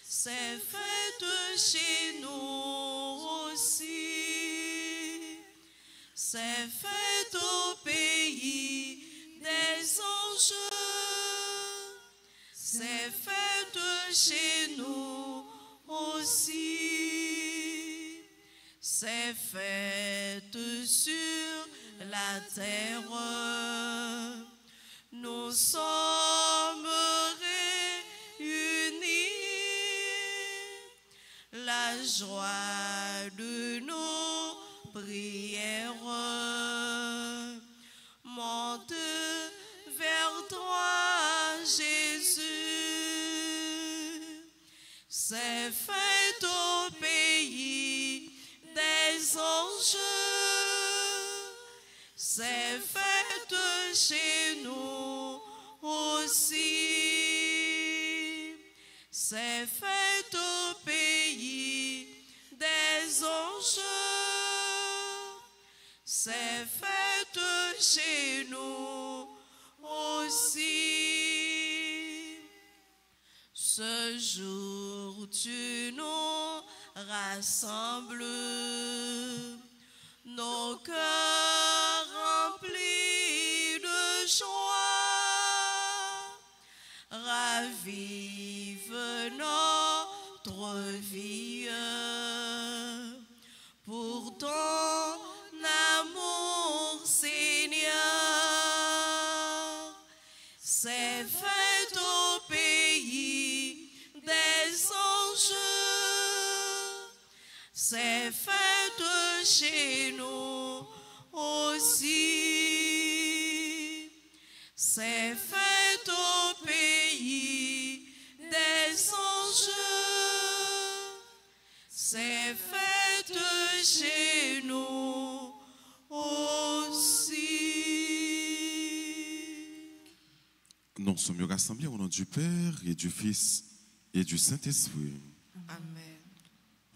c'est fête chez nous aussi. C'est fête au pays des anges. C'est fête chez nous aussi. C'est fête sur la terre. Nous sommes réunis. La joie de nos prières monte vers toi, Jésus. C'est fête au pays des anges. C'est fête chez nous aussi. C'est fête au pays des anges. C'est fête chez nous aussi. Ce jour tu nous rassembles, nos cœurs remplis de joie. Ravive notre vie pour ton amour, Seigneur. C'est fête au pays des anges. C'est fête chez nous aussi. C'est fête au pays des anges. C'est fête chez nous aussi. Nous sommes rassemblés au nom du Père et du Fils et du Saint-Esprit. Amen.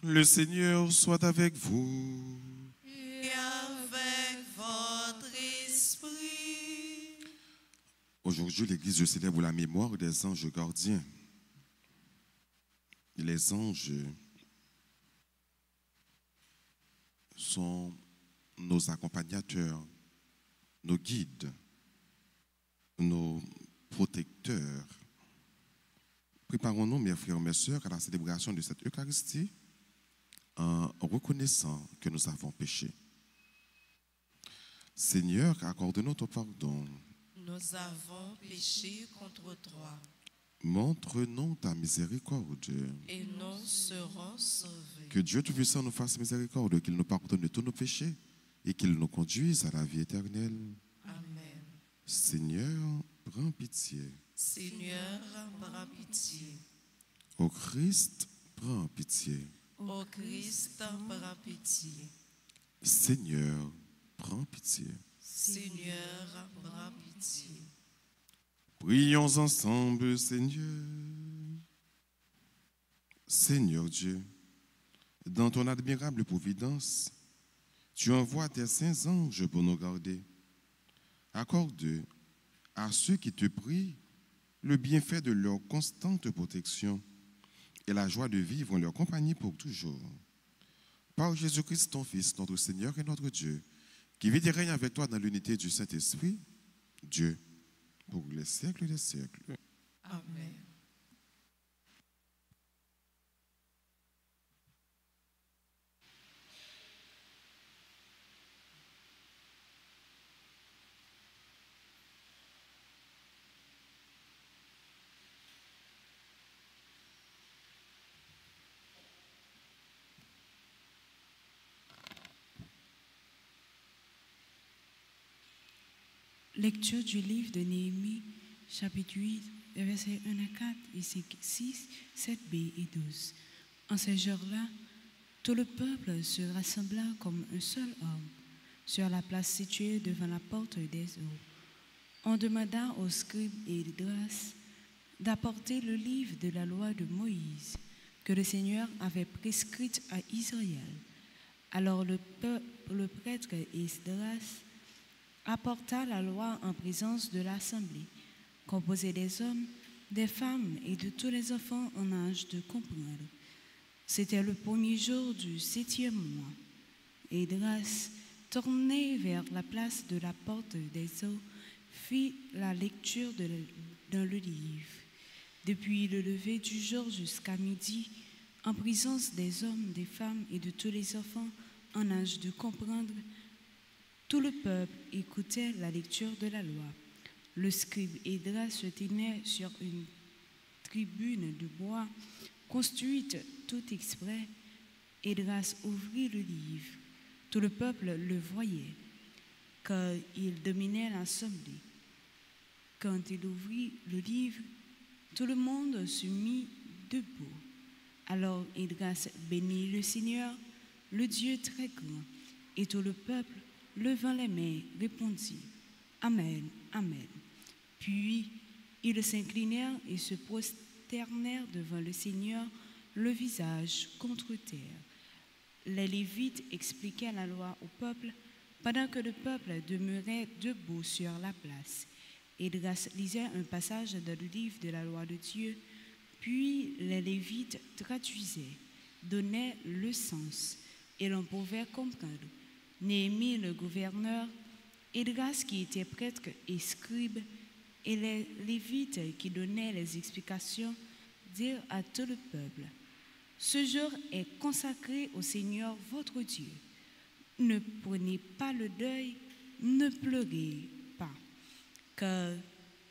Le Seigneur soit avec vous. Et avec votre esprit. Aujourd'hui, l'Église célèbre la mémoire des anges gardiens. Les anges sont nos accompagnateurs, nos guides, nos protecteurs. Préparons-nous, mes frères et mes sœurs, à la célébration de cette Eucharistie en reconnaissant que nous avons péché. Seigneur, accorde-nous ton pardon. Nous avons péché contre toi. Montre-nous ta miséricorde. Et nous serons sauvés. Que Dieu Tout-Puissant nous fasse miséricorde, qu'il nous pardonne de tous nos péchés et qu'il nous conduise à la vie éternelle. Amen. Seigneur, prends pitié. Seigneur, prends pitié. Ô Christ, prends pitié. Ô Christ, prends pitié. Seigneur, prends pitié. Seigneur, prends pitié. Prions ensemble, Seigneur. Seigneur Dieu, dans ton admirable providence, tu envoies tes saints anges pour nous garder. Accorde à ceux qui te prient le bienfait de leur constante protection et la joie de vivre en leur compagnie pour toujours. Par Jésus-Christ, ton Fils, notre Seigneur et notre Dieu, qui vit et règne avec toi dans l'unité du Saint-Esprit, Dieu, pour les siècles des siècles. Amen. Lecture du livre de Néhémie, chapitre 8, versets 1 à 4, et 5, 6, 7b et 12. En ces jours-là, tout le peuple se rassembla comme un seul homme sur la place située devant la porte des eaux. On demanda aux scribes et Esdras d'apporter le livre de la loi de Moïse que le Seigneur avait prescrite à Israël. Alors le prêtre Esdras apporta la loi en présence de l'assemblée, composée des hommes des femmes et de tous les enfants en âge de comprendre. C'était le premier jour du 7e mois. Esdras, tourné vers la place de la porte des eaux, fit la lecture dans le livre. Depuis le lever du jour jusqu'à midi, en présence des hommes, des femmes et de tous les enfants en âge de comprendre, tout le peuple écoutait la lecture de la loi. Le scribe Esdras se tenait sur une tribune de bois construite tout exprès. Esdras ouvrit le livre. Tout le peuple le voyait, car il dominait l'assemblée. Quand il ouvrit le livre, tout le monde se mit debout. Alors Esdras bénit le Seigneur, le Dieu très grand, et tout le peuple, levant les mains, répondit « Amen, Amen ». Puis ils s'inclinèrent et se prosternèrent devant le Seigneur, le visage contre terre. Les Lévites expliquaient la loi au peuple, pendant que le peuple demeurait debout sur la place. Esdras lisait un passage dans le livre de la loi de Dieu, puis les Lévites traduisaient, donnaient le sens, et l'on pouvait comprendre. Néhémie, le gouverneur, Esdras qui était prêtre et scribe, et les Lévites qui donnaient les explications, dirent à tout le peuple: ce jour est consacré au Seigneur votre Dieu. Ne prenez pas le deuil, ne pleurez pas. Car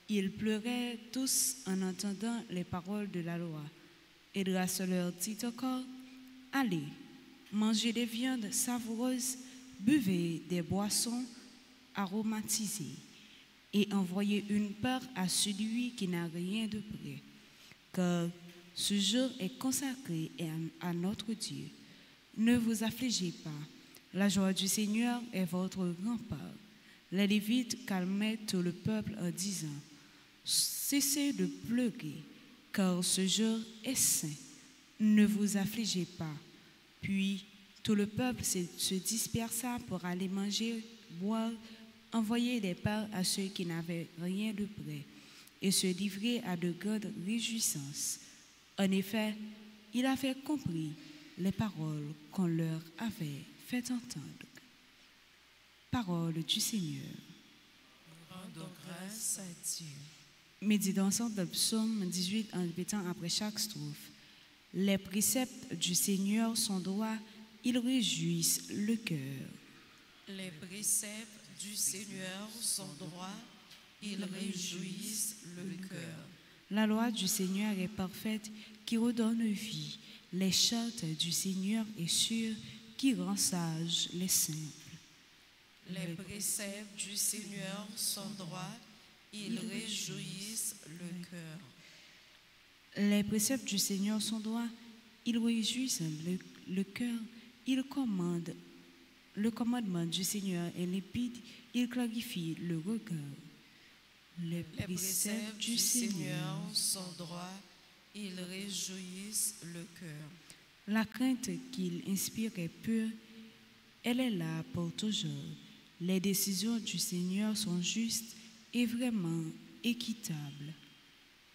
ils pleuraient tous en entendant les paroles de la loi. Esdras leur dit encore: allez, mangez des viandes savoureuses, buvez des boissons aromatisées, et envoyez une part à celui qui n'a rien de près. Car ce jour est consacré à notre Dieu. Ne vous affligez pas. La joie du Seigneur est votre rempart. Les Lévites calmaient tout le peuple en disant: cessez de pleurer, car ce jour est saint. Ne vous affligez pas. Puis tout le peuple se dispersa pour aller manger, boire, envoyer des parts à ceux qui n'avaient rien de près, et se livrer à de grandes réjouissances. En effet, il avait compris les paroles qu'on leur avait fait entendre. Parole du Seigneur. Rendons grâce à Dieu. Méditons ensemble le psaume 18 en répétant après chaque strophe. Les préceptes du Seigneur sont droits, ils réjouissent le cœur. Les préceptes du Seigneur sont droits, ils réjouissent le cœur. La loi du Seigneur est parfaite, qui redonne vie. Les chartes du Seigneur est sûre, qui rend sages les simples. Les préceptes du Seigneur sont droits, ils réjouissent le cœur. Les préceptes du Seigneur sont droits, ils réjouissent le cœur. Ils commandent. Le commandement du Seigneur est limpide, il clarifie le regard. Les préceptes du Seigneur sont droits, ils réjouissent le cœur. La crainte qu'il inspire est pure, elle est là pour toujours. Les décisions du Seigneur sont justes et vraiment équitables.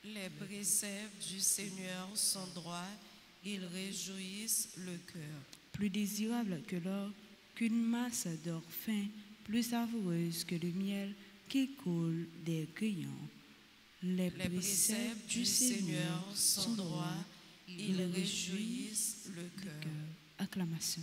Les préceptes du Seigneur sont droits, ils réjouissent le cœur. Plus désirable que l'or, qu'une masse d'or fin, plus savoureuse que le miel qui coule des grillons. Les préceptes du Seigneur sont droits, ils réjouissent le cœur. Acclamation.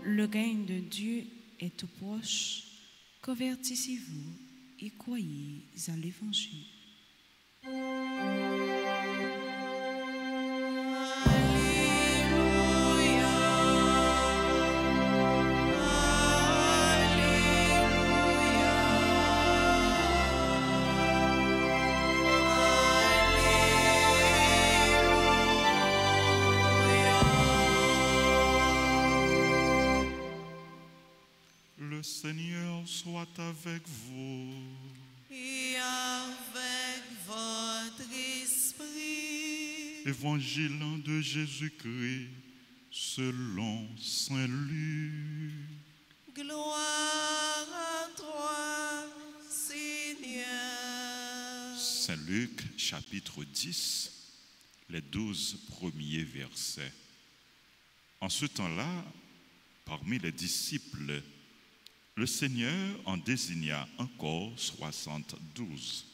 Le règne de Dieu est tout proche. Convertissez-vous et croyez à l'Évangile. Seigneur soit avec vous. Et avec votre esprit. Évangile de Jésus-Christ selon Saint Luc. Gloire à toi, Seigneur. Saint Luc, chapitre 10, les 12 premiers versets. En ce temps-là, parmi les disciples, le Seigneur en désigna encore 72,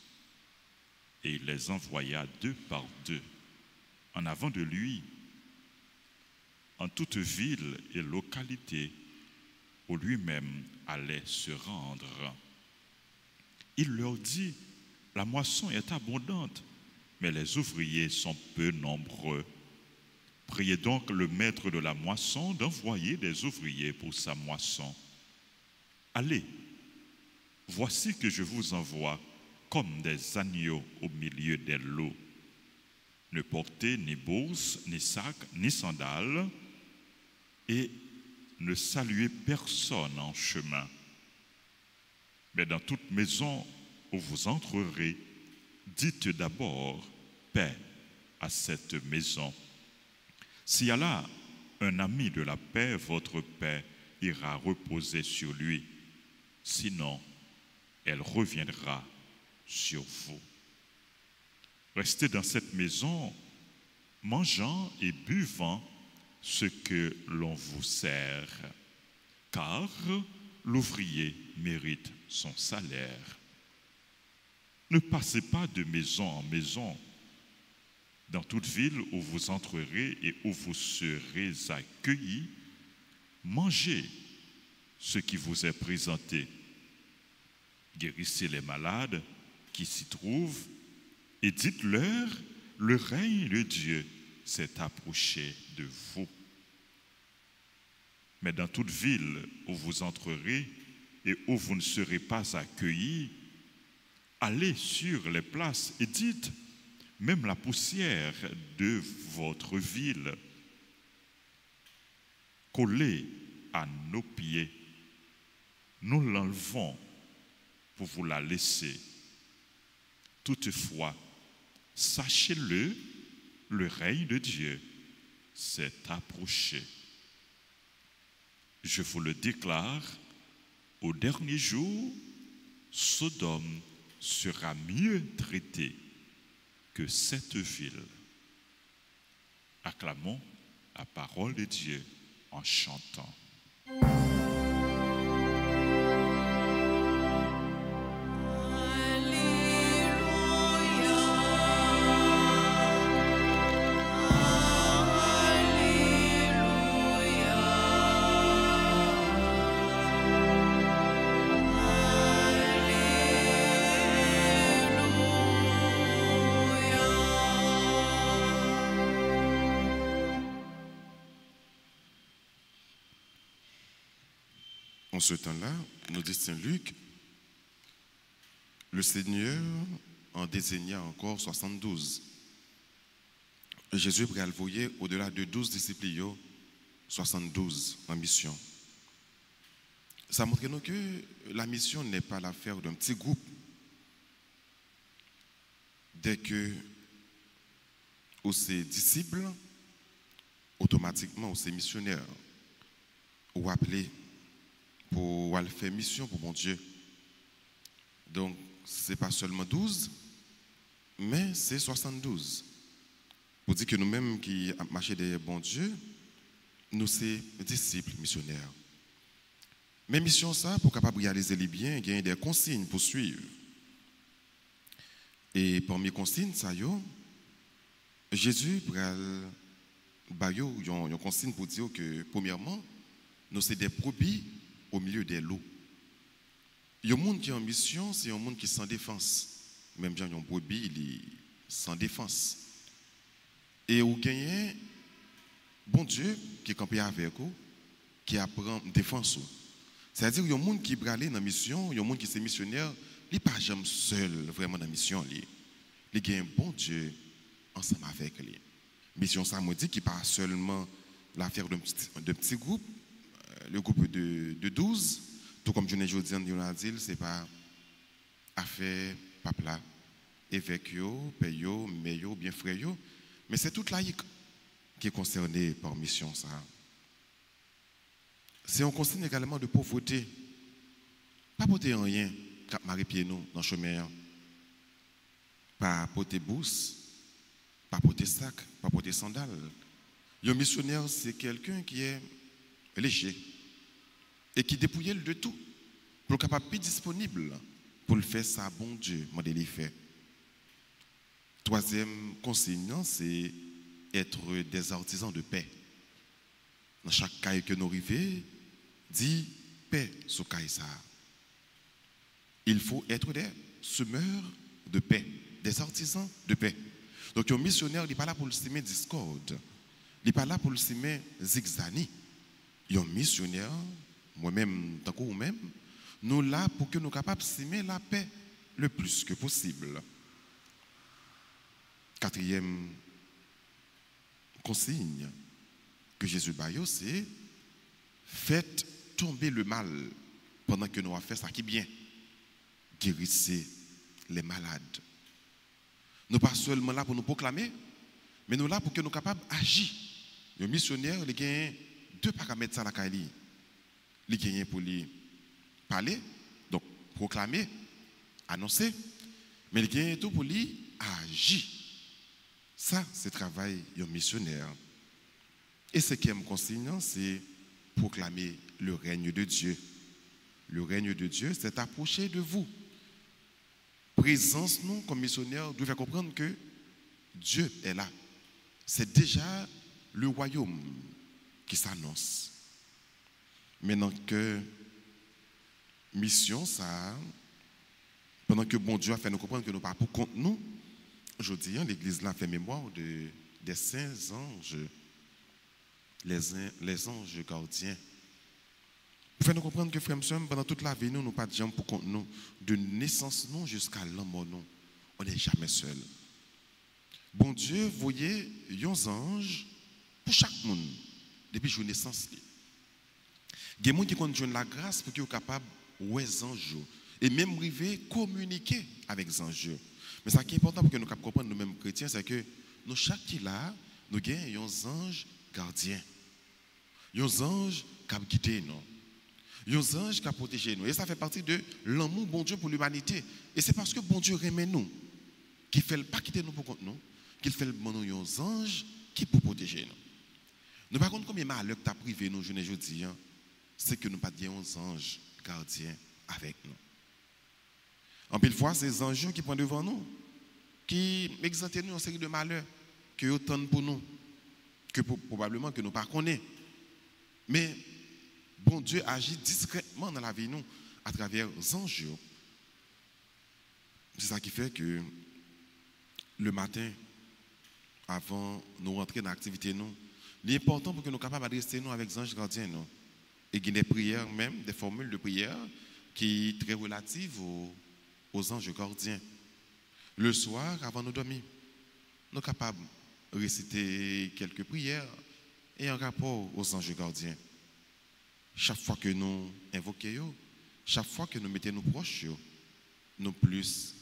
et il les envoya 2 par 2, en avant de lui, en toute ville et localité où lui-même allait se rendre. Il leur dit, la moisson est abondante, mais les ouvriers sont peu nombreux. Priez donc le maître de la moisson d'envoyer des ouvriers pour sa moisson. Allez, voici que je vous envoie comme des agneaux au milieu des lots. Ne portez ni bourse, ni sac, ni sandales, et ne saluez personne en chemin. Mais dans toute maison où vous entrerez, dites d'abord paix à cette maison. S'il y a là un ami de la paix, votre paix ira reposer sur lui. Sinon, elle reviendra sur vous. Restez dans cette maison, mangeant et buvant ce que l'on vous sert, car l'ouvrier mérite son salaire. Ne passez pas de maison en maison. Dans toute ville où vous entrerez et où vous serez accueillis, mangez ce qui vous est présenté. Guérissez les malades qui s'y trouvent et dites-leur, le règne de Dieu s'est approché de vous. Mais dans toute ville où vous entrerez et où vous ne serez pas accueillis, allez sur les places et dites, même la poussière de votre ville, collée à nos pieds, nous l'enlevons pour vous la laisser. Toutefois, sachez-le, le règne de Dieu s'est approché. Je vous le déclare, au dernier jour, Sodome sera mieux traitée que cette ville. Acclamons la parole de Dieu en chantant. En ce temps-là, nous dit Saint Luc, le Seigneur en désigna encore 72. Jésus prit à le voyer au-delà de 12 disciples, 72 en mission. Ça montre nous que la mission n'est pas l'affaire d'un petit groupe. Dès que vous êtes disciples, automatiquement vous êtes missionnaires. Ou appelés pour aller faire mission pour mon Dieu. Donc, ce n'est pas seulement 12, mais c'est 72. Pour dire que nous-mêmes qui marchons derrière bon Dieu, nous sommes disciples missionnaires. Mais mission ça, pour capable réaliser les biens, il y a des consignes pour suivre. Et parmi les consignes, ça y est, Jésus a une consigne pour dire que, premièrement, nous sommes des brebis au milieu des loups. Il y a un monde qui est en mission, c'est un monde qui est sans défense. Même si il y a un brebis, il est sans défense. Et vous gagnez, bon Dieu, qui est campé avec vous, qui apprend défense. C'est-à-dire qu'il y a un monde qui est aller dans la mission, il y a un monde qui est missionnaire, il n'est pas jamais seul vraiment dans la mission. Il y a un bon Dieu ensemble avec lui. Mission, ça me dit qu'il n'est pas seulement l'affaire d'un petit groupe, le groupe de 12, Tout comme je ne dis, ce n'est pas affaire papa, évêque, père, mère, bien frère, mais c'est toute laïque qui est concernée par mission ça. C'est un concerne également de pauvreté. Pas porter rien, cap marie pied nous dans le chemin. Pas porter bourse, pas porter sac, pas porter sandales. Un missionnaire, c'est quelqu'un qui est léger et qui dépouille de tout pour être capable de disponible pour le faire ça, bon Dieu, moi de fait. Troisième consigne, c'est être des artisans de paix. Dans chaque cas que nous arrivons, dit paix sur ça. Il faut être des semeurs de paix, des artisans de paix. Donc un missionnaire, il n'est pas là pour le semer discorde. Il n'est pas là pour le semer zigzani. Un missionnaire, moi-même, tant que vous-même, nous là pour que nous soyons capables de semer la paix le plus que possible. Quatrième consigne que Jésus baille, c'est faites tomber le mal pendant que nous avons fait ça qui est bien. Guérissez les malades. Nous ne sommes pas seulement là pour nous proclamer, mais nous sommes là pour que nous soyons capables d'agir. Le missionnaire, il a deux paramètres à la Kali. Il a pour lui parler, donc proclamer, annoncer, mais il a tout pour lui agir. Ça, c'est le travail d'un missionnaire. Et ce qui me consigne, c'est proclamer le règne de Dieu. Le règne de Dieu, c'est approcher de vous. Présence, nous, comme missionnaires, devons comprendre que Dieu est là. C'est déjà le royaume qui s'annonce. Maintenant que mission, ça, pendant que bon Dieu a fait nous comprendre que nous ne parlons pas pour compte nous, aujourd'hui, l'Église là fait mémoire des saints anges, les anges gardiens. Pour faire nous comprendre que, frères et sœurs, pendant toute la vie, nous n'avons pas de gens pour compte nous, de naissance nous jusqu'à la mort nous, on n'est jamais seul. Bon Dieu, voyez, un ange pour chaque monde, depuis la naissance. Il y a des gens qui ont la grâce pour qu'ils soient capables de voir les anges et même arriver à communiquer avec les anges. Mais ce qui est important pour que nous comprenions nous-mêmes chrétiens, c'est que nous, chaque qui là, nous avons un ange gardien. Un ange qui a guidé nous. Un ange qui a protégé nous. Et ça fait partie de l'amour bon Dieu pour l'humanité. Et c'est parce que bon Dieu aime nous, qu'il ne fait pas quitter nous pour compte nous, qu'il fait nous un ange qui peut protéger nous. Nous par contre, combien de malheur que tu as privé nous, je ne dis, c'est que nous n'avons pas un ange gardien avec nous. En pile fois, c'est les anges qui prennent devant nous, qui exemptent nous une série de malheurs, que autant pour nous, que probablement que nous ne connaissons pas. Mais bon Dieu agit discrètement dans la vie nous, à travers les anges. C'est ça qui fait que le matin, avant de rentrer dans l'activité, il est important pour que nous soyons capables d'adresser nous avec les anges gardiens. Et il y a des prières même, des formules de prière qui sont très relatives aux anges gardiens. Le soir, avant de dormir, nous sommes capables de réciter quelques prières et en rapport aux anges gardiens. Chaque fois que nous invoquons, chaque fois que nous mettons nous proches, nous plus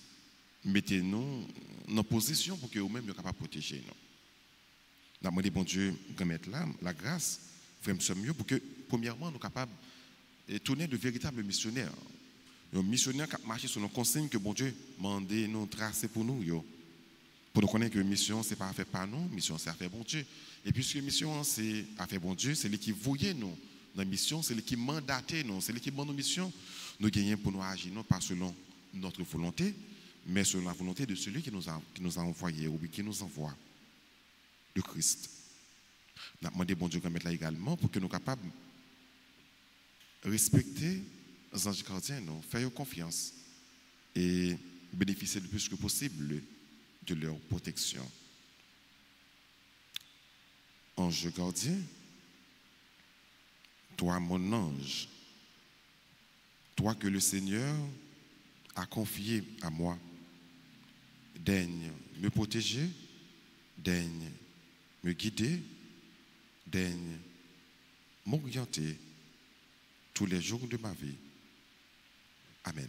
mettons-nous en position pour que nous-mêmes soyons capables de protéger nous. Nous demandons bon Dieu de mettre là la grâce, mieux pour que, premièrement, nous soyons capables de tourner de véritables missionnaires. Un missionnaire qui a marché sur nos consignes que bon Dieu m'a demandé nous tracer pour nous. Pour nous connaître que mission, ce n'est pas fait par nous, mission, c'est à faire bon Dieu. Et puisque mission, c'est à faire bon Dieu, c'est lui qui voyait nous dans la mission, c'est lui qui mandatait nous, c'est lui qui donne nos missions. Nous gagnons pour nous agir, non pas selon notre volonté, mais selon la volonté de celui qui nous a envoyés ou qui nous envoie, le Christ. Nous avons demandé bon Dieu de mettre là également pour que nous soyons capables de respecter les anges gardiens, faire confiance et bénéficier le plus que possible de leur protection. Ange gardien, toi mon ange, toi que le Seigneur a confié à moi, daigne me protéger, daigne me guider, daigne m'orienter tous les jours de ma vie Amen.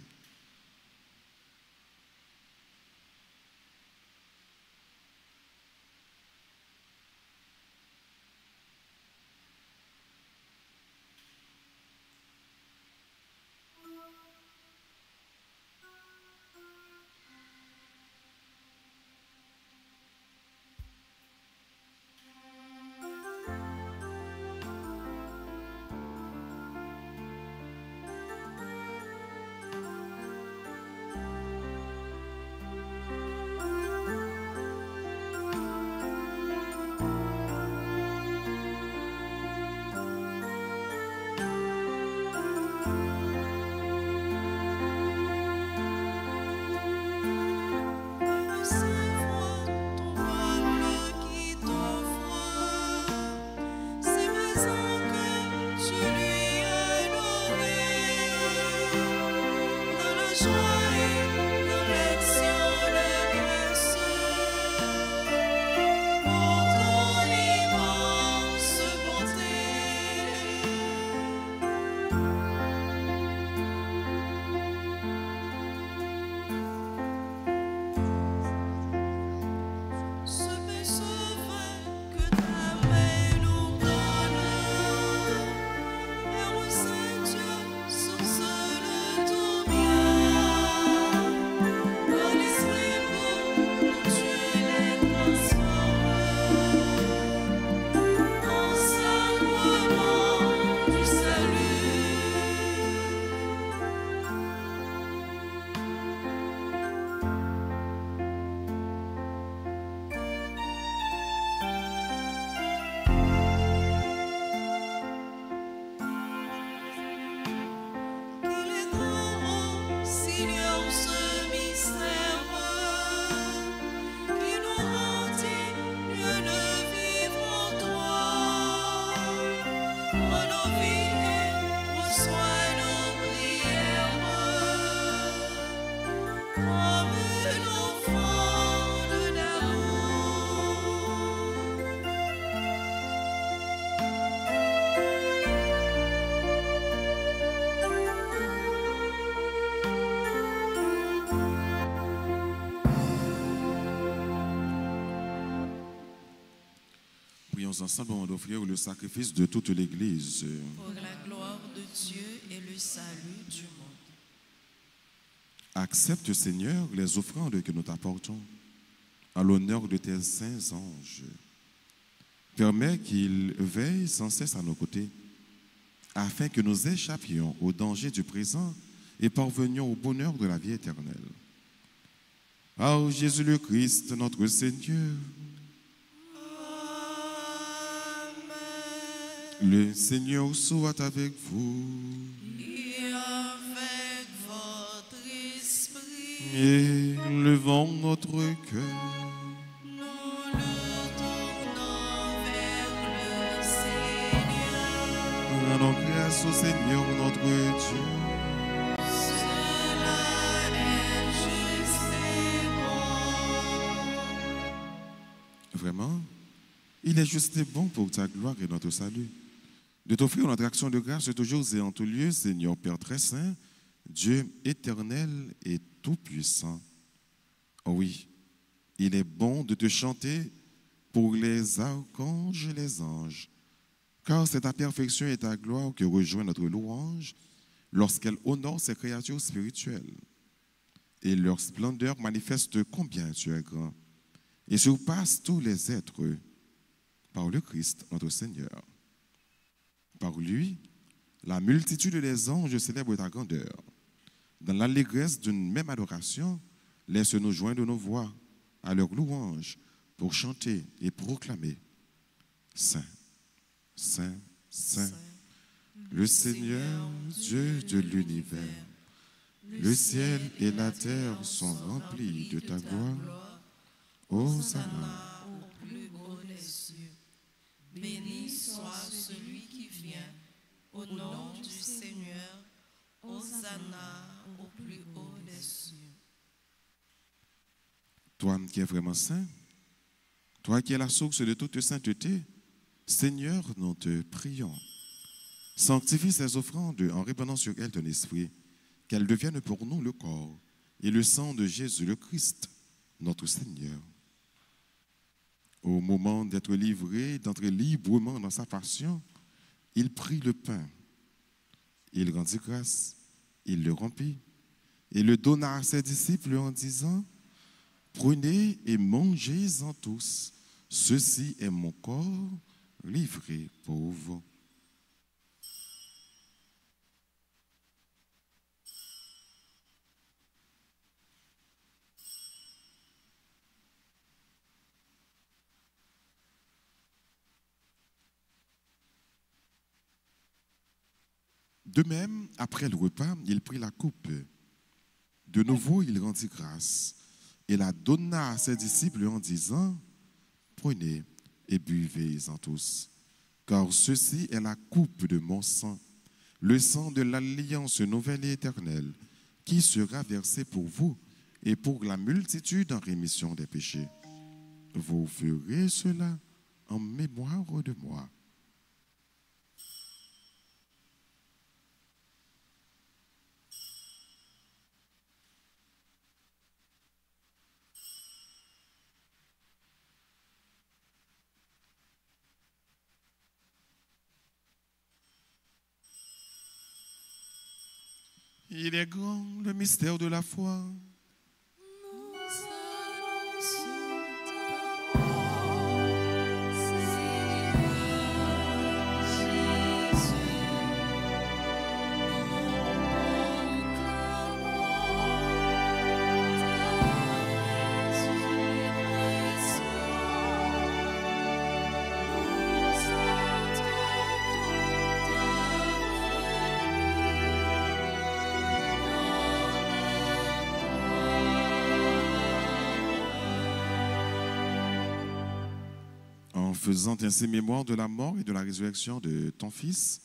Prions ensemble avant d'offrir le sacrifice de toute l'Église. Pour la gloire de Dieu et le salut du monde. Accepte, Seigneur, les offrandes que nous t'apportons à l'honneur de tes saints anges. Permets qu'ils veillent sans cesse à nos côtés, afin que nous échappions au danger du présent et parvenions au bonheur de la vie éternelle. Par Jésus le Christ, notre Seigneur. Le Seigneur soit avec vous. Et avec votre esprit. Élevons notre cœur. Nous le tournons vers le Seigneur. Rendons grâce au Seigneur notre Dieu. Cela est juste et bon. Vraiment, il est juste et bon pour ta gloire et notre salut de t'offrir notre action de grâce toujours et en tout lieu, Seigneur Père très saint, Dieu éternel et tout-puissant. Oh oui, il est bon de te chanter pour les archanges et les anges, car c'est ta perfection et ta gloire que rejoint notre louange lorsqu'elle honore ses créatures spirituelles. Et leur splendeur manifeste combien tu es grand et surpasse tous les êtres par le Christ notre Seigneur. Par lui, la multitude des anges célèbre ta grandeur. Dans l'allégresse d'une même adoration, laisse-nous joindre nos voix à leur louange pour chanter et proclamer Saint, Saint, Saint, le Seigneur, Dieu de l'univers. Le ciel et la terre sont remplis de ta gloire. Hosanna Au plus haut des cieux. Béni soit celui qui vient au nom du Seigneur. Hosanna au plus haut des cieux. Toi qui es vraiment saint, toi qui es la source de toute sainteté, Seigneur, nous te prions. Sanctifie ces offrandes en répandant sur elles ton esprit, qu'elle devienne pour nous le corps et le sang de Jésus le Christ, notre Seigneur. Au moment d'être livré, d'entrer librement dans sa passion, il prit le pain, il rendit grâce, il le rompit et le donna à ses disciples en disant: prenez et mangez-en tous, ceci est mon corps livré pour vous. De même, après le repas, il prit la coupe. De nouveau, il rendit grâce et la donna à ses disciples en disant: prenez et buvez-en tous, car ceci est la coupe de mon sang, le sang de l'alliance nouvelle et éternelle, qui sera versé pour vous et pour la multitude en rémission des péchés. Vous ferez cela en mémoire de moi. Il est grand le mystère de la foi. En faisant ainsi mémoire de la mort et de la résurrection de ton Fils,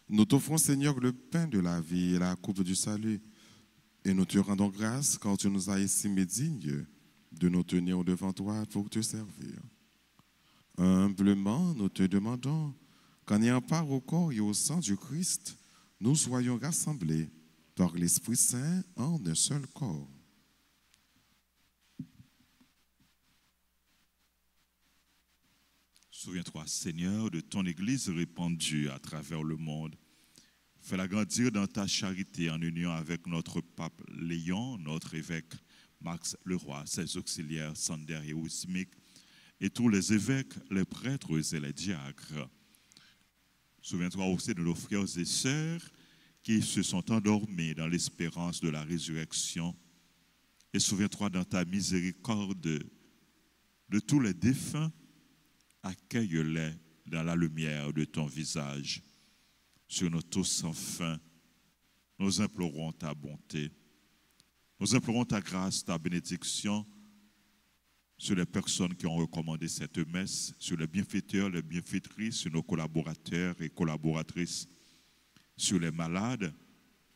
nous t'offrons, Seigneur, le pain de la vie et la coupe du salut. Et nous te rendons grâce quand tu nous as estimés dignes de nous tenir devant toi pour te servir. Humblement, nous te demandons qu'en ayant part au corps et au sang du Christ, nous soyons rassemblés par l'Esprit Saint en un seul corps. Souviens-toi, Seigneur, de ton Église répandue à travers le monde. Fais-la grandir dans ta charité en union avec notre pape Léon, notre évêque Max Leroy, ses auxiliaires Sander et Ousmik, et tous les évêques, les prêtres et les diacres. Souviens-toi aussi de nos frères et sœurs qui se sont endormis dans l'espérance de la résurrection. Et souviens-toi dans ta miséricorde de tous les défunts. Accueille-les dans la lumière de ton visage. Sur nous tous sans fin, nous implorons ta bonté. Nous implorons ta grâce, ta bénédiction sur les personnes qui ont recommandé cette messe, sur les bienfaiteurs, les bienfaitrices, sur nos collaborateurs et collaboratrices, sur les malades,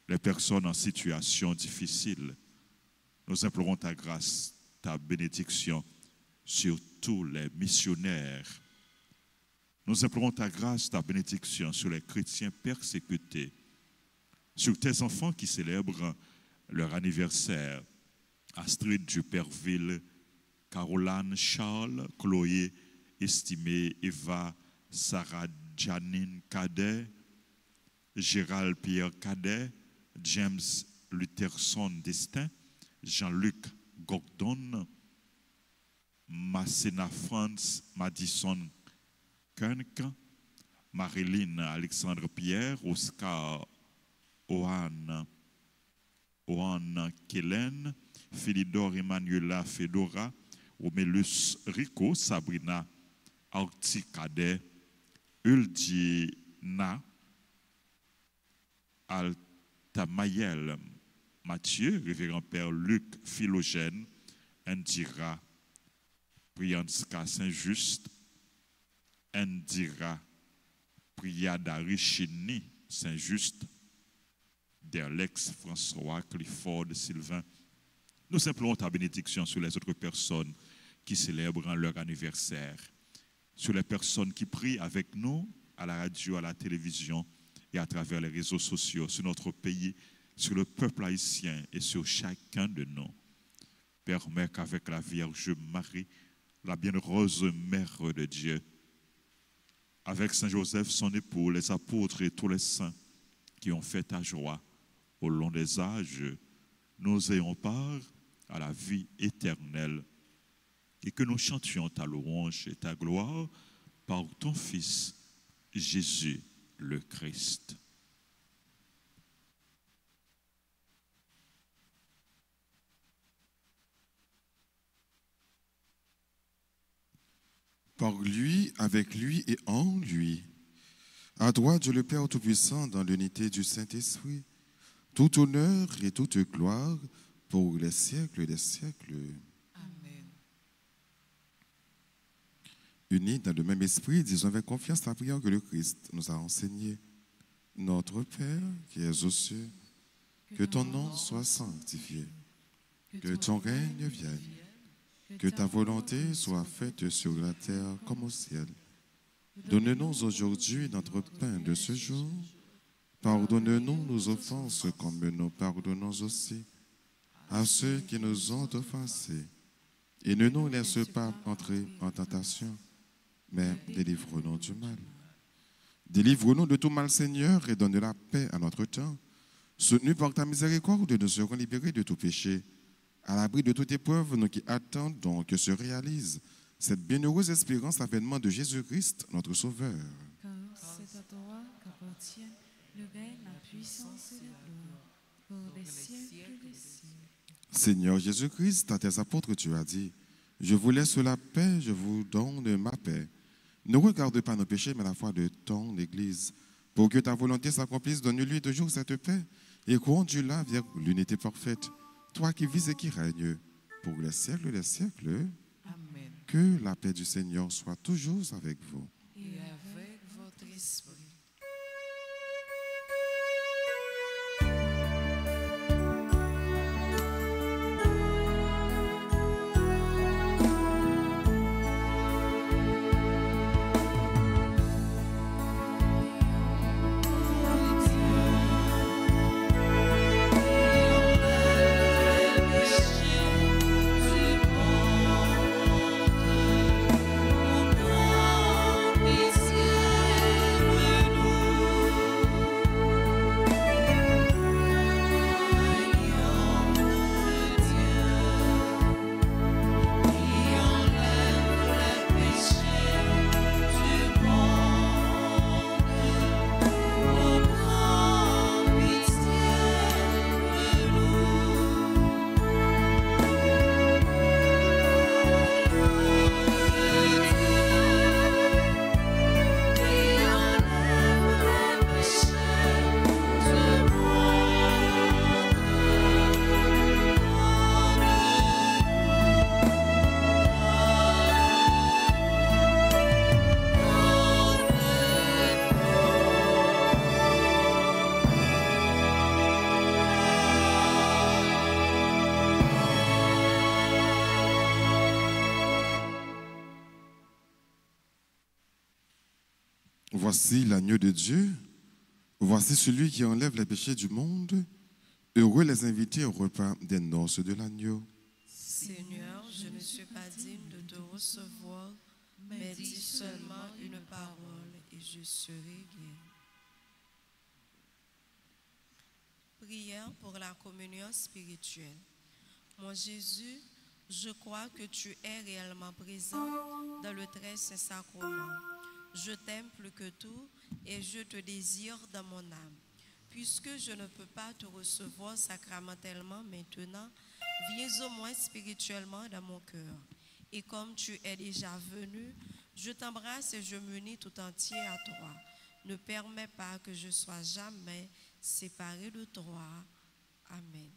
les personnes en situation difficile. Nous implorons ta grâce, ta bénédiction sur tous les missionnaires. Nous implorons ta grâce, ta bénédiction sur les chrétiens persécutés, sur tes enfants qui célèbrent leur anniversaire, Astrid Duperville, Caroline, Charles, Chloé, Estimé, Eva, Sarah, Janine Cadet, Gérald Pierre Cadet, James Lutherson Destin, Jean-Luc Gordon, Massena France, Madison Koenig, Marilyn Alexandre Pierre, Oscar Ohan Kellen, Philidor Emmanuela Fedora, Romélus Rico, Sabrina Articade, Uldina Altamayel Mathieu, révérend Père Luc Philogène, Indira Priyanska Saint-Just, Indira Priyadarishini Saint-Just, Derlex François Clifford Sylvain. Nous implorons ta bénédiction sur les autres personnes qui célèbrent leur anniversaire, sur les personnes qui prient avec nous à la radio, à la télévision et à travers les réseaux sociaux, sur notre pays sur le peuple haïtien et sur chacun de nous. Permets qu'avec la Vierge Marie, la bienheureuse Mère de Dieu, avec Saint Joseph, son époux, les apôtres et tous les saints qui ont fait ta joie au long des âges, nous ayons part à la vie éternelle et que nous chantions ta louange et ta gloire par ton Fils, Jésus le Christ. Par lui, avec lui et en lui, à toi Dieu le Père Tout-Puissant, dans l'unité du Saint-Esprit, tout honneur et toute gloire pour les siècles des siècles. Amen. Unis dans le même esprit, disons avec confiance la prière que le Christ nous a enseignée. Notre Père qui es aux cieux, que ton nom soit sanctifié, que ton règne vienne, que ta volonté soit faite sur la terre comme au ciel. Donne-nous aujourd'hui notre pain de ce jour. Pardonne-nous nos offenses comme nous pardonnons aussi à ceux qui nous ont offensés. Et ne nous laisse pas entrer en tentation, mais délivre-nous du mal. Délivre-nous de tout mal, Seigneur, et donne la paix à notre temps. Soutenus par ta miséricorde, nous serons libérés de tout péché. À l'abri de toute épreuve, nous qui attendons donc que se réalise cette bienheureuse espérance, l'avènement de Jésus-Christ, notre Sauveur. Car c'est à toi qu'appartiennent le règne, la puissance et la gloire, pour les siècles des siècles. Seigneur Jésus-Christ, à tes apôtres, tu as dit, je vous laisse la paix, je vous donne ma paix. Ne regarde pas nos péchés, mais la foi de ton Église. Pour que ta volonté s'accomplisse, donne-lui toujours cette paix et conduis-la vers l'unité parfaite. Toi qui vis et qui règnes pour les siècles des siècles. Amen. Que la paix du Seigneur soit toujours avec vous. Et avec votre esprit. Voici l'agneau de Dieu, voici celui qui enlève les péchés du monde. Heureux les invités au repas des noces de l'agneau. Seigneur, je ne suis pas digne de te recevoir, mais dis seulement une parole et je serai guéri. Prière pour la communion spirituelle. Mon Jésus, je crois que tu es réellement présent dans le très saint sacrement. Je t'aime plus que tout et je te désire dans mon âme. Puisque je ne peux pas te recevoir sacramentellement maintenant, viens au moins spirituellement dans mon cœur. Et comme tu es déjà venu, je t'embrasse et je m'unis tout entier à toi. Ne permets pas que je sois jamais séparé de toi. Amen.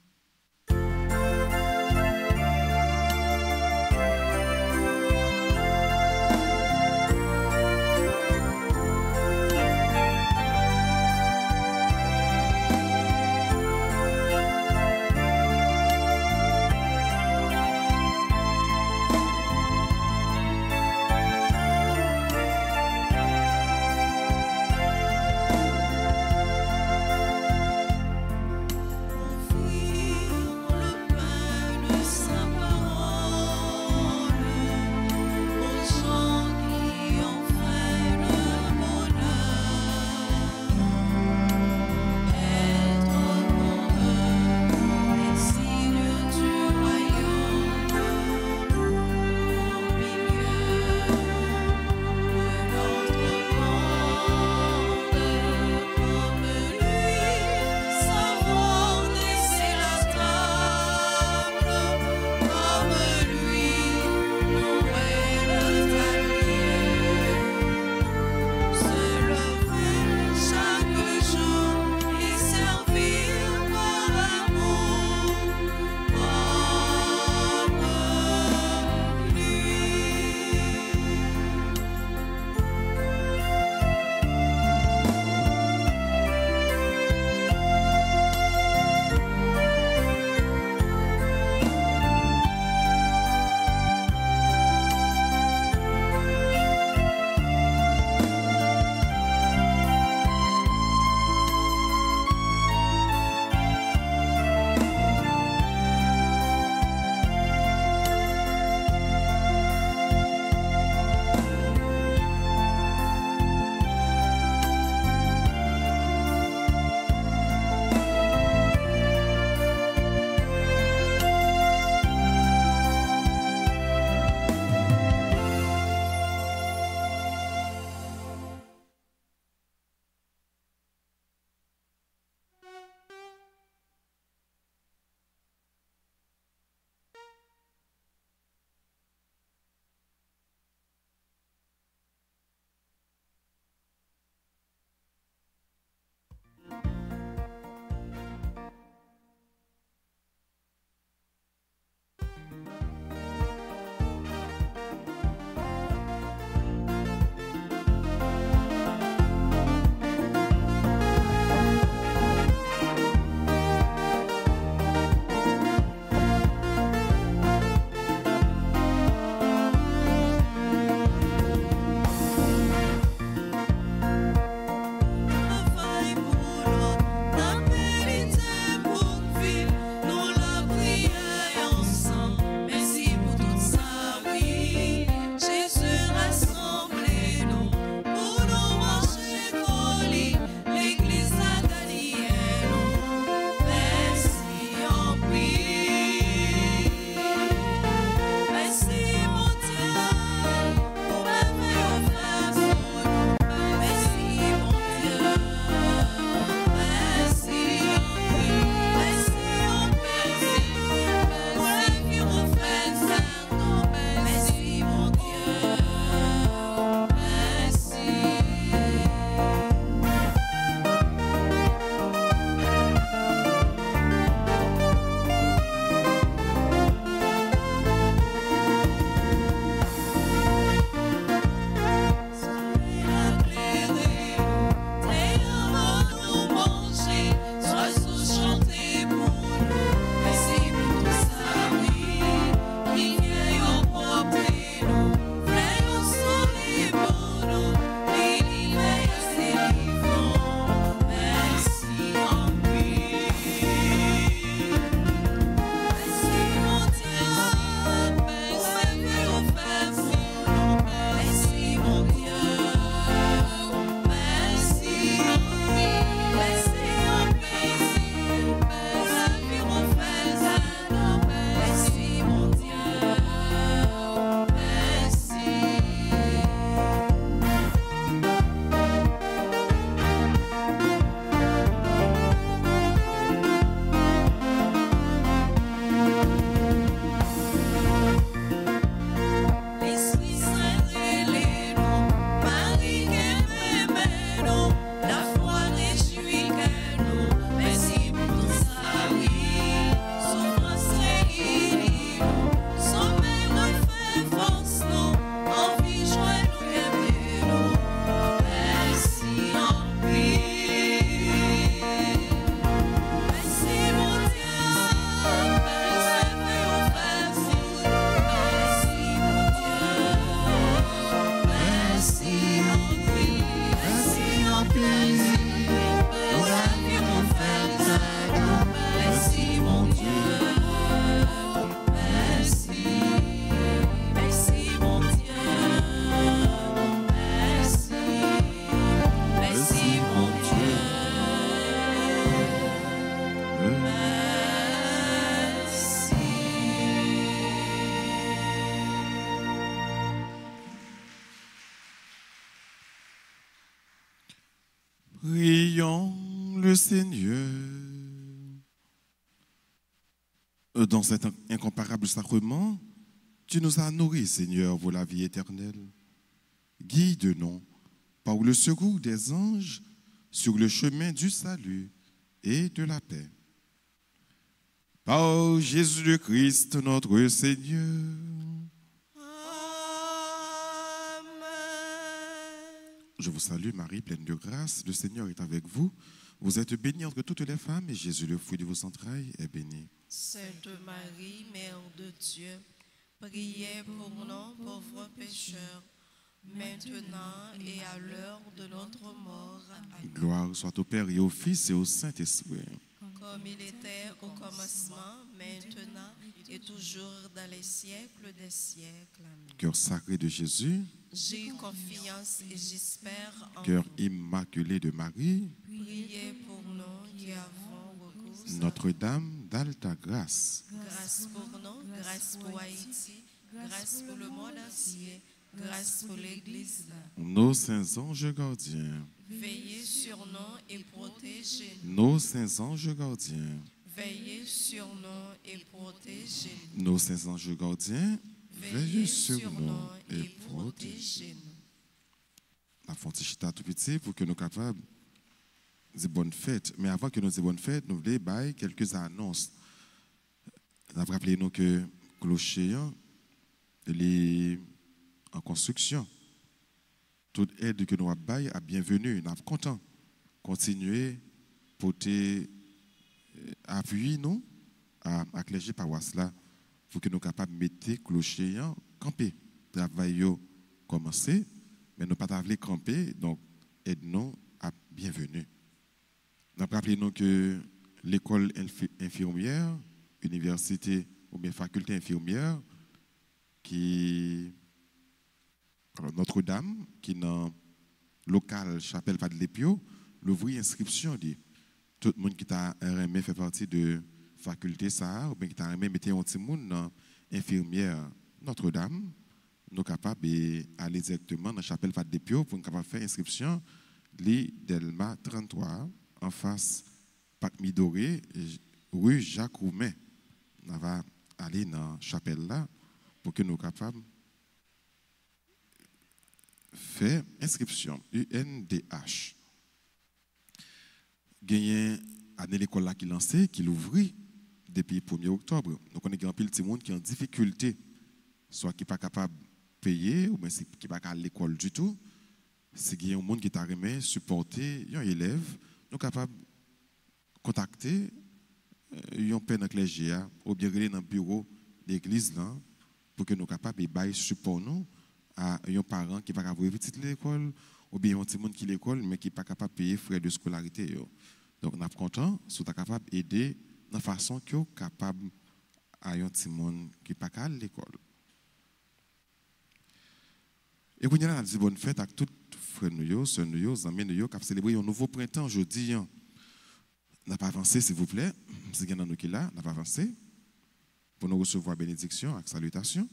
Pour la vie qu'on fait cadeau. Merci mon Dieu. Merci, merci mon Dieu. Merci, merci mon Dieu. Prions le Seigneur. Dans cet incomparable sacrement, tu nous as nourris, Seigneur, pour la vie éternelle. Guide-nous par le secours des anges sur le chemin du salut et de la paix. Par Jésus le Christ, notre Seigneur. Je vous salue, Marie, pleine de grâce. Le Seigneur est avec vous. Vous êtes bénie entre toutes les femmes, et Jésus, le fruit de vos entrailles, est béni. Sainte Marie, Mère de Dieu, priez pour nous pauvres pécheurs, maintenant et à l'heure de notre mort. Amen. Gloire soit au Père et au Fils et au Saint-Esprit. Comme il était au commencement, maintenant et toujours dans les siècles des siècles. Amen. Cœur sacré de Jésus, J'ai confiance et j'espère en cœur vous. immaculé de Marie, Priez pour nous qui avons recours. Notre-Dame d'Alta Grâce, Grâce pour nous, grâce pour Haïti, grâce pour le monde entier, grâce pour l'Église. nos saints anges gardiens, Veillez sur nous et protégez-nous. nos saints anges gardiens, Veillez sur nous et protégez-nous. nos saints anges gardiens, veillez sur nous et protégez-nous. protégez-nous. La Fontichita tout petit pour que nous soyons capables de dire bonne fête. Mais avant que nous disions bonne fête, nous voulons faire quelques annonces. Nous avons rappelé nous que clocher est en construction. Toute aide que nous avons est bienvenue. Nous sommes contents. Continuer pour appuyer nous à clergé paroisse là pour que nous soyons capables de mettre clocher camper. Travail commencer, mais nous ne pouvons pas camper, donc aide-nous à bienvenue. Nous avons rappelé nous que l'école infirmière, université ou bien faculté infirmière, qui Notre-Dame, qui est dans le local Chapelle Pas de l'Épio, l'ouvrir inscription dit tout le monde qui t'a aimé fait partie de faculté ça, ou bien qui t'a aimé mettre un petit monde dans infirmière Notre-Dame, nous sommes capables d'aller directement dans la Chapelle Pas de l'Épio pour nous capables faire inscription li Delma 33 en face Parc Midoré, rue Jacques Roumain. On va aller dans la chapelle là pour que nous soyons capables faire inscription UNDH. Gagné année l'école là qui lancé, qui l'ouvrit depuis le 1er octobre. Donc on est un peu de monde qui est en difficulté, soit qui n'est pas capable de payer ou bien qui n'est pas à l'école du tout. Si il y a un monde qui t'a remis supporter un élève, nous sommes capables de contacter un père dans l'église ou bien aller dans le bureau de l'église pour que nous soyons capables de bailler support nous à un parent qui n'est pas capable de visiter l'école ou bien un petit monde qui l'école mais qui n'est pas capable de payer frais de scolarité. Donc nous sommes contents si vous êtes capable d'aider de la façon que vous êtes capable à un petit monde qui n'est pas capable de l'école. Et vous avez dit bonne fête à tous frères nous, sœurs nous, amis nous qui ont célébré un nouveau printemps aujourd'hui. N'a pas avancé, s'il vous plaît. Si vous avez qui là, n'a pas avancé. Pour nous recevoir bénédiction et salutation.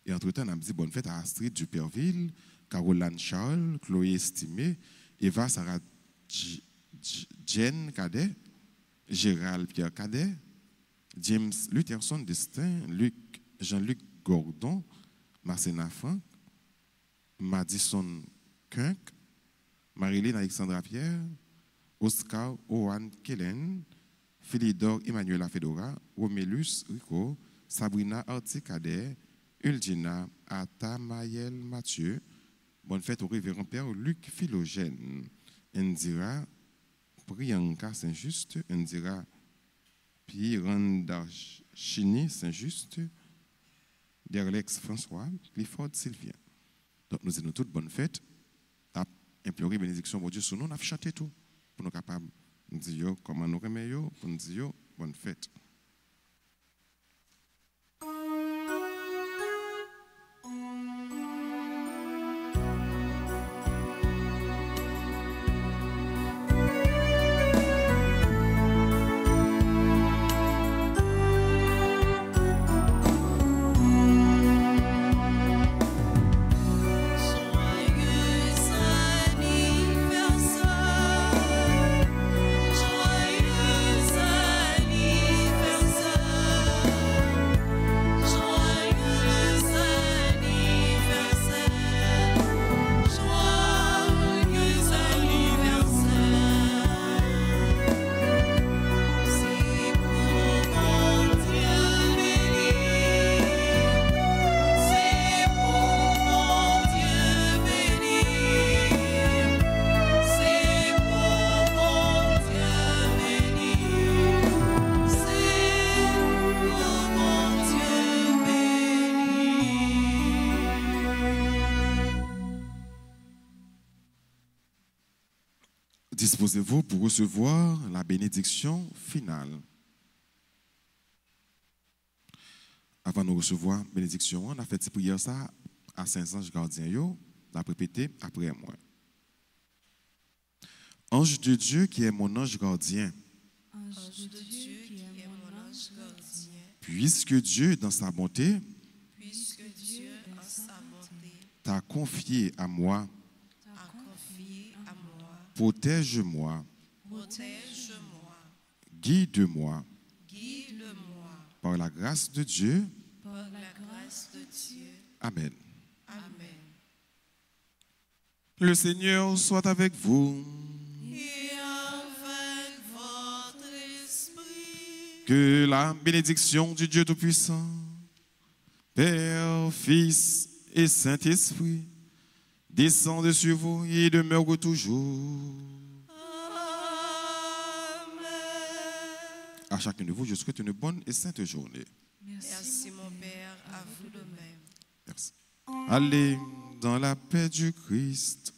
Et entre-temps, on a dit bonne fête à Astrid Duperville, Caroline Charles, Chloé Estimé, Eva Sarah Jen Cadet, Gérald Pierre Cadet, James Lutherson Destin, Jean-Luc Gordon, Marcena Franck, Madison Kunk, Marilyn Alexandra Pierre, Oscar Owen Kellen, Philidor Emmanuel Fedora, Romélus Rico, Sabrina Articade, Uldina Atamayel Mathieu. Bonne fête au révérend Père Luc Philogène, Indira Priyanka Saint-Just, Indira Pirandachini Saint-Just, Derlex François, Clifford Sylvien. Donc nous disons toutes bonne fête à implorer bénédiction pour Dieu sur nous, on a chanté tout pour nous capables de dire comment nous remettons, pour nous dire bonne fête. Disposez-vous pour recevoir la bénédiction finale. Avant de recevoir la bénédiction, on a fait cette prière ça à Saint-Ange gardien. On a répété après moi. Ange de Dieu qui est mon ange gardien. Ange de Dieu qui est mon ange gardien. Puisque Dieu, dans sa bonté, t'a confié à moi, protège-moi, guide-moi, par la grâce de Dieu. Amen. Le Seigneur soit avec vous. Et avec votre esprit. Que la bénédiction du Dieu Tout-Puissant, Père, Fils et Saint-Esprit, descende sur vous et demeure toujours. Amen. À chacun de vous, je souhaite une bonne et sainte journée. Merci mon Père, à vous de même. Merci. Allez dans la paix du Christ.